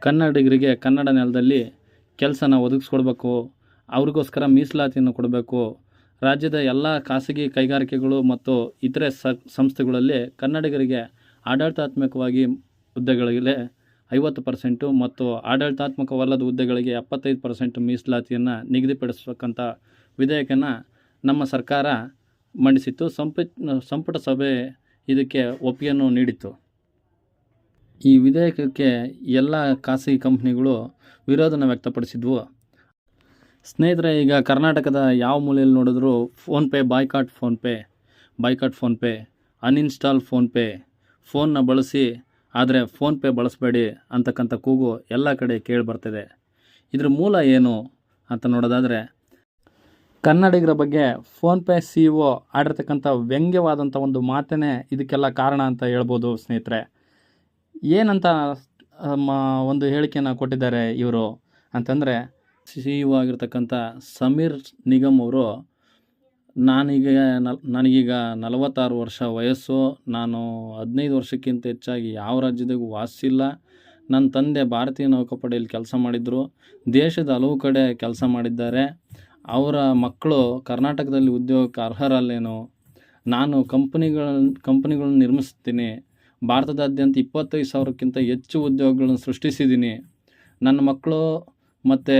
ಕನ್ನಡಿಗರಿಗೆ ಕನ್ನಡ ನೆಲದಲ್ಲಿ ಕೆಲಸನ ಒದಗಿಸ್ಕೊಡ್ಬೇಕು, ಅವ್ರಿಗೋಸ್ಕರ ಮೀಸಲಾತಿಯನ್ನು ಕೊಡಬೇಕು. ರಾಜ್ಯದ ಎಲ್ಲ ಖಾಸಗಿ ಕೈಗಾರಿಕೆಗಳು ಮತ್ತು ಇತರೆ ಸಂಸ್ಥೆಗಳಲ್ಲಿ ಕನ್ನಡಿಗರಿಗೆ ಆಡಳಿತಾತ್ಮಕವಾಗಿ ಹುದ್ದೆಗಳಿಗೆ 50% ಮತ್ತು ಆಡಳಿತಾತ್ಮಕವಲ್ಲದ ಹುದ್ದೆಗಳಿಗೆ 75% ಮೀಸಲಾತಿಯನ್ನು ನಿಗದಿಪಡಿಸತಕ್ಕಂಥ ವಿಧೇಯಕನ ನಮ್ಮ ಸರ್ಕಾರ ಮಂಡಿಸಿತ್ತು. ಸಂಪುಟ ಸಭೆ ಇದಕ್ಕೆ ಒಪ್ಪಿಗೆಯನ್ನು ನೀಡಿತ್ತು. ಈ ವಿಧೇಯಕಕ್ಕೆ ಎಲ್ಲ ಖಾಸಗಿ ಕಂಪ್ನಿಗಳು ವಿರೋಧನ ವ್ಯಕ್ತಪಡಿಸಿದ್ವು. ಸ್ನೇಹಿತರೆ, ಈಗ ಕರ್ನಾಟಕದ ಯಾವ ಮೂಲೆಯಲ್ಲಿ ನೋಡಿದ್ರೂ PhonePe, boycott PhonePe, uninstall PhonePe, ಫೋನ್ನ ಬಳಸಿ ಆದರೆ ಫೋನ್ಪೇ ಬಳಸಬೇಡಿ ಅಂತಕ್ಕಂಥ ಕೂಗು ಎಲ್ಲ ಕಡೆ ಕೇಳಿ ಬರ್ತಿದೆ. ಇದ್ರ ಮೂಲ ಏನು ಅಂತ ನೋಡೋದಾದರೆ, ಕನ್ನಡಿಗರ ಬಗ್ಗೆ ಫೋನ್ಪೇ CEO ಆಡಿರ್ತಕ್ಕಂಥ ವ್ಯಂಗ್ಯವಾದಂಥ ಒಂದು ಮಾತೇ ಇದಕ್ಕೆಲ್ಲ ಕಾರಣ ಅಂತ ಹೇಳ್ಬೋದು. ಸ್ನೇಹಿತರೆ, ಏನಂತ ಒಂದು ಹೇಳಿಕೆಯನ್ನು ಕೊಟ್ಟಿದ್ದಾರೆ ಇವರು ಅಂತಂದರೆ, CEO ಆಗಿರ್ತಕ್ಕಂಥ ಸಮೀರ್ ನಿಗಮ್ ಅವರು, ನನಗೀಗ 46 ವರ್ಷ ವಯಸ್ಸು, ನಾನು 15 ವರ್ಷಕ್ಕಿಂತ ಹೆಚ್ಚಾಗಿ ಯಾವ ರಾಜ್ಯದಾಗೂ ವಾಸಿಸಿಲ್ಲ. ನನ್ನ ತಂದೆ ಭಾರತೀಯ ನೌಕಾಪಡೆಯಲ್ಲಿ ಕೆಲಸ ಮಾಡಿದರು, ದೇಶದ ಹಲವು ಕಡೆ ಕೆಲಸ ಮಾಡಿದ್ದಾರೆ. ಅವರ ಮಕ್ಕಳು ಕರ್ನಾಟಕದಲ್ಲಿ ಉದ್ಯೋಗಕ್ಕೆ ಅರ್ಹರಲ್ಲೇನೋ. ನಾನು ಕಂಪ್ನಿಗಳನ್ನು ನಿರ್ಮಿಸ್ತೀನಿ, ಭಾರತದಾದ್ಯಂತ 25,000ಕ್ಕಿಂತ ಹೆಚ್ಚು ಉದ್ಯೋಗಗಳನ್ನು ಸೃಷ್ಟಿಸಿದ್ದೀನಿ. ನನ್ನ ಮಕ್ಕಳು ಮತ್ತು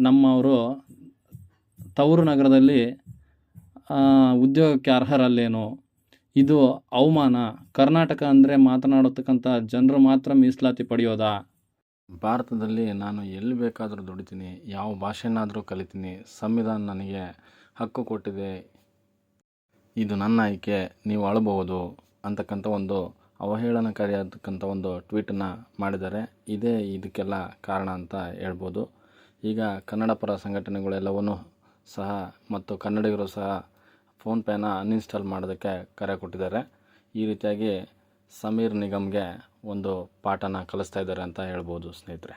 ನಮ್ಮವರು ತವರು ನಗರದಲ್ಲಿ ಉದ್ಯೋಗಕ್ಕೆ ಅರ್ಹರಲ್ಲೇನೋ. ಇದು ಅವಮಾನ. ಕರ್ನಾಟಕ ಅಂದರೆ ಮಾತನಾಡತಕ್ಕಂಥ ಜನರು ಮಾತ್ರ ಮೀಸಲಾತಿ ಪಡೆಯೋದಾ? ಭಾರತದಲ್ಲಿ ನಾನು ಎಲ್ಲಿ ಬೇಕಾದರೂ ದುಡಿತೀನಿ, ಯಾವ ಭಾಷೆನಾದರೂ ಕಲಿತೀನಿ, ಸಂವಿಧಾನ ನನಗೆ ಹಕ್ಕು ಕೊಟ್ಟಿದೆ, ಇದು ನನ್ನ ಆಯ್ಕೆ, ನೀವು ಅಳಬಹುದು ಅಂತಕ್ಕಂಥ ಒಂದು ಅವಹೇಳನಕಾರಿಯಾದಕ್ಕಂಥ ಒಂದು ಟ್ವೀಟನ್ನು ಮಾಡಿದ್ದಾರೆ. ಇದೇ ಇದಕ್ಕೆಲ್ಲ ಕಾರಣ ಅಂತ ಹೇಳ್ಬೋದು. ಈಗ ಕನ್ನಡ ಪರ ಸಂಘಟನೆಗಳೆಲ್ಲವನ್ನೂ ಸಹ ಮತ್ತು ಕನ್ನಡಿಗರು ಸಹ ಫೋನ್ಪೇನ ಅನ್ಇನ್ಸ್ಟಾಲ್ ಮಾಡೋದಕ್ಕೆ ಕರೆ ಕೊಟ್ಟಿದ್ದಾರೆ. ಈ ರೀತಿಯಾಗಿ ಸಮೀರ್ ನಿಗಮ್ಗೆ ಒಂದು ಪಾಠನ ಕಲಿಸ್ತಾ ಇದ್ದಾರೆ ಅಂತ ಹೇಳ್ಬೋದು ಸ್ನೇಹಿತರೆ.